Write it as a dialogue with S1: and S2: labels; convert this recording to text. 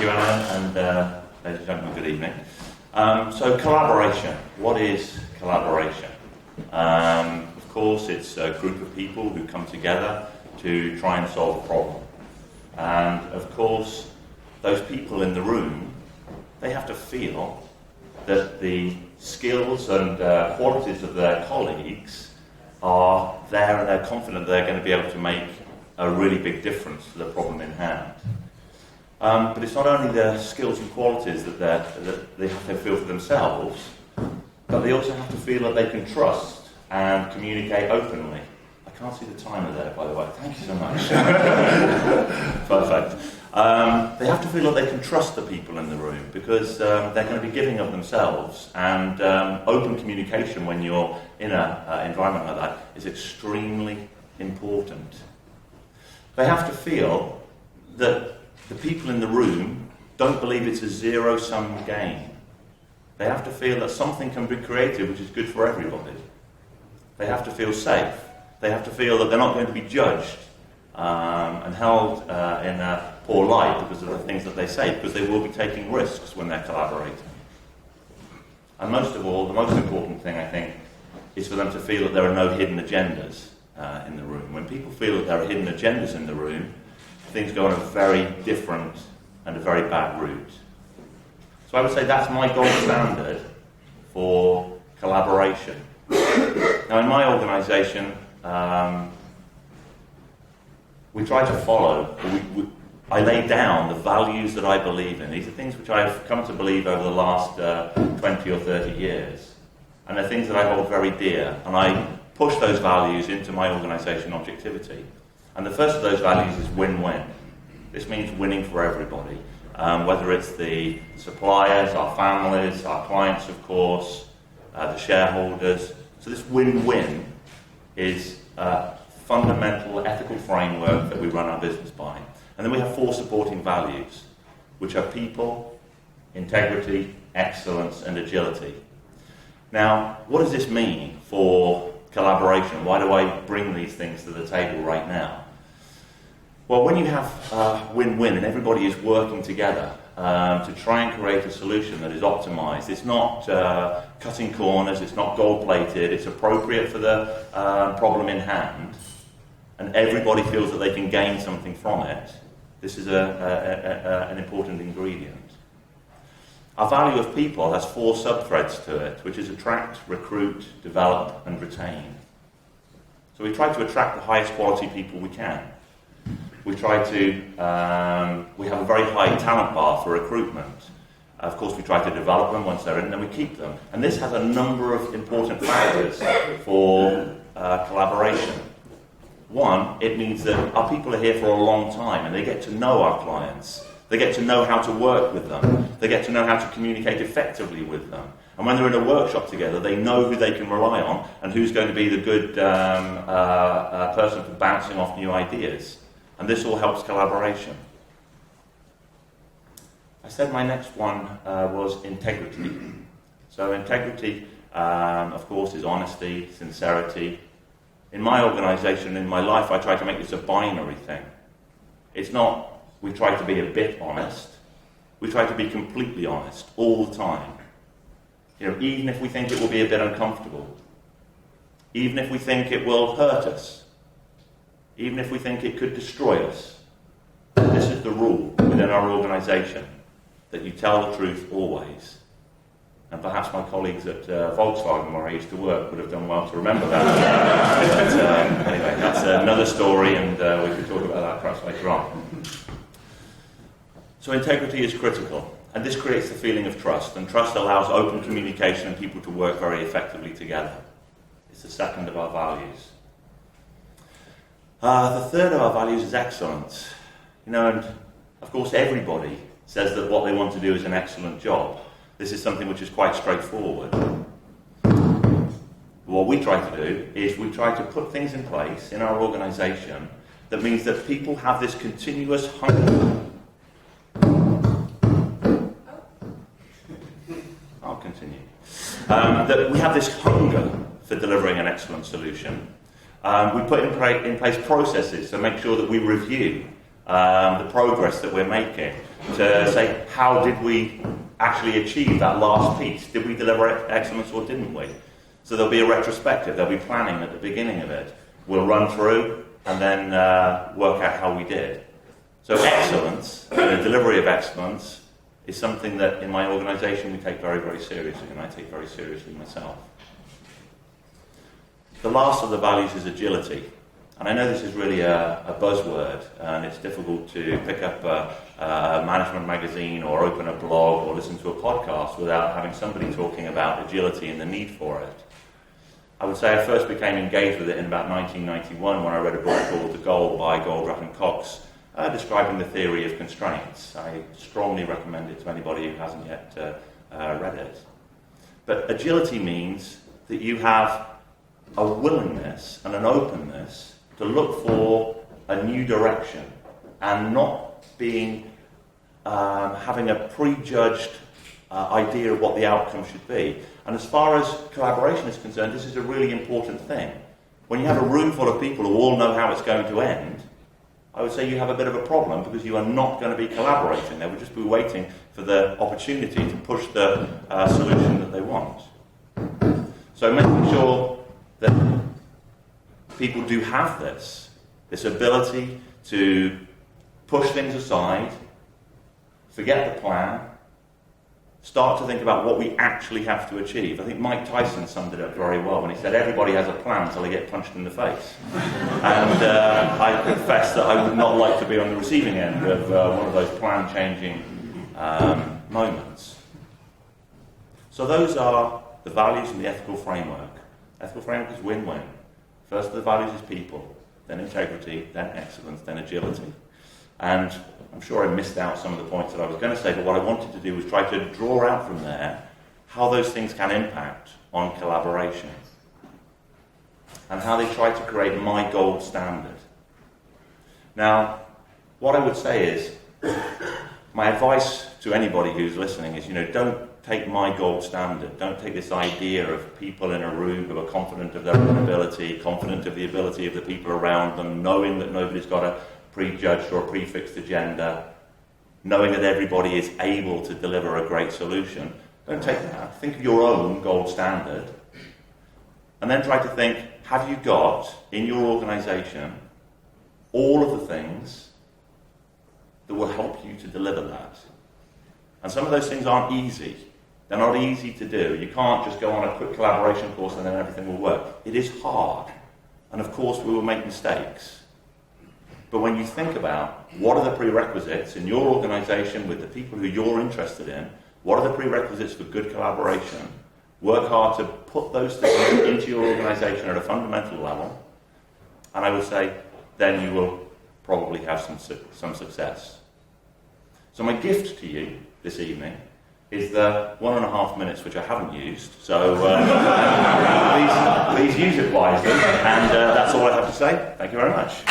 S1: you, Alan, and ladies and gentlemen, good evening. So collaboration. What is collaboration? Of course, it's a group of people who come together to try and solve a problem. And of course, those people in the room, they have to feel that the skills and qualities of their colleagues are there, and they're confident they're going to be able to make a really big difference to the problem in hand. But it's not only the skills and qualities that they have to feel for themselves, but they also have to feel that they can trust and communicate openly. I can't see the timer there, by the way. Thank you so much. Perfect. They have to feel that they can trust the people in the room, because they're going to be giving of themselves, and open communication when you're in an environment like that is extremely important. They have to feel that the people in the room don't believe it's a zero-sum game. They have to feel that something can be created which is good for everybody. They have to feel safe. They have to feel that they're not going to be judged and held in a poor light because of the things that they say, because they will be taking risks when they're collaborating. And most of all, the most important thing, I think, is for them to feel that there are no hidden agendas in the room. When people feel that there are hidden agendas in the room, things go on a very different and a very bad route. So I would say that's my gold standard for collaboration. Now, in my organisation, we try to follow, I lay down the values that I believe in. These are things which I've come to believe over the last 20 or 30 years. And they're things that I hold very dear. And I push those values into my organisation, Objectivity. And the first of those values is win-win. This means winning for everybody, whether it's the suppliers, our families, our clients, of course, the shareholders. So this win-win is a fundamental ethical framework that we run our business by. And then we have 4 supporting values, which are people, integrity, excellence, and agility. Now, what does this mean for collaboration? Why do I bring these things to the table right now? Well, when you have win-win and everybody is working together to try and create a solution that is optimized, it's not cutting corners, it's not gold-plated, it's appropriate for the problem in hand, and everybody feels that they can gain something from it, this is an important ingredient. Our value of people has 4 sub-threads to it, which is attract, recruit, develop, and retain. So we try to attract the highest quality people we can. We try to, we have a very high talent bar for recruitment. Of course, we try to develop them once they're in, and then we keep them. And this has a number of important factors for collaboration. One, it means that our people are here for a long time, and they get to know our clients. They get to know how to work with them. They get to know how to communicate effectively with them. And when they're in a workshop together, they know who they can rely on and who's going to be the good person for bouncing off new ideas. And this all helps collaboration. I said my next one was integrity. So integrity, of course, is honesty, sincerity. In my organisation, in my life, I try to make this a binary thing. It's not we try to be a bit honest. We try to be completely honest all the time. You know, even if we think it will be a bit uncomfortable. Even if we think it will hurt us. Even if we think it could destroy us. This is the rule within our organisation, that you tell the truth always. And perhaps my colleagues at Volkswagen, where I used to work, would have done well to remember that. But anyway, that's another story, and we could talk about that perhaps later on. So integrity is critical, and this creates the feeling of trust, and trust allows open communication and people to work very effectively together. It's the second of our values. The third of our values is excellence. You know, and of course everybody says that what they want to do is an excellent job. This is something which is quite straightforward. What we try to do is we try to put things in place in our organisation that means that people have this continuous hunger. I'll continue. That we have this hunger for delivering an excellent solution. We put in place processes to make sure that we review the progress that we're making, to say, how did we actually achieve that last piece? Did we deliver excellence or didn't we? So there'll be a retrospective, there'll be planning at the beginning of it. We'll run through and then work out how we did. So excellence, the delivery of excellence, is something that in my organisation we take very, very seriously, and I take very seriously myself. The last of the values is agility. And I know this is really a buzzword, and it's difficult to pick up a management magazine or open a blog or listen to a podcast without having somebody talking about agility and the need for it. I would say I first became engaged with it in about 1991 when I read a book called The Goal by Goldratt and Cox, describing the theory of constraints. I strongly recommend it to anybody who hasn't yet read it. But agility means that you have a willingness and an openness to look for a new direction and not being having a prejudged idea of what the outcome should be. And as far as collaboration is concerned, this is a really important thing. When you have a room full of people who all know how it's going to end, I would say you have a bit of a problem because you are not going to be collaborating. They would just be waiting for the opportunity to push the solution that they want. So making sure that people do have this ability to push things aside, forget the plan, start to think about what we actually have to achieve. I think Mike Tyson summed it up very well when he said, everybody has a plan until they get punched in the face. And I confess that I would not like to be on the receiving end of one of those plan-changing moments. So those are the values and the ethical framework. Ethical framework is win-win. First of the values is people, then integrity, then excellence, then agility. And I'm sure I missed out some of the points that I was going to say, but what I wanted to do was try to draw out from there how those things can impact on collaboration and how they try to create my gold standard. Now, what I would say is, my advice to anybody who's listening is, don't take my gold standard. Don't take this idea of people in a room who are confident of their own ability, confident of the ability of the people around them, knowing that nobody's got a prejudged or a prefixed agenda, knowing that everybody is able to deliver a great solution. Don't take that. Think of your own gold standard. And then try to think, have you got in your organisation all of the things that will help you to deliver that? And some of those things aren't easy. They're not easy to do. You can't just go on a quick collaboration course and then everything will work. It is hard. And of course we will make mistakes. But when you think about what are the prerequisites in your organisation with the people who you're interested in, what are the prerequisites for good collaboration, work hard to put those things into your organisation at a fundamental level, and I would say then you will probably have some success. So my gift to you this evening is the 1.5 minutes which I haven't used, so please use it wisely, and that's all I have to say. Thank you very much.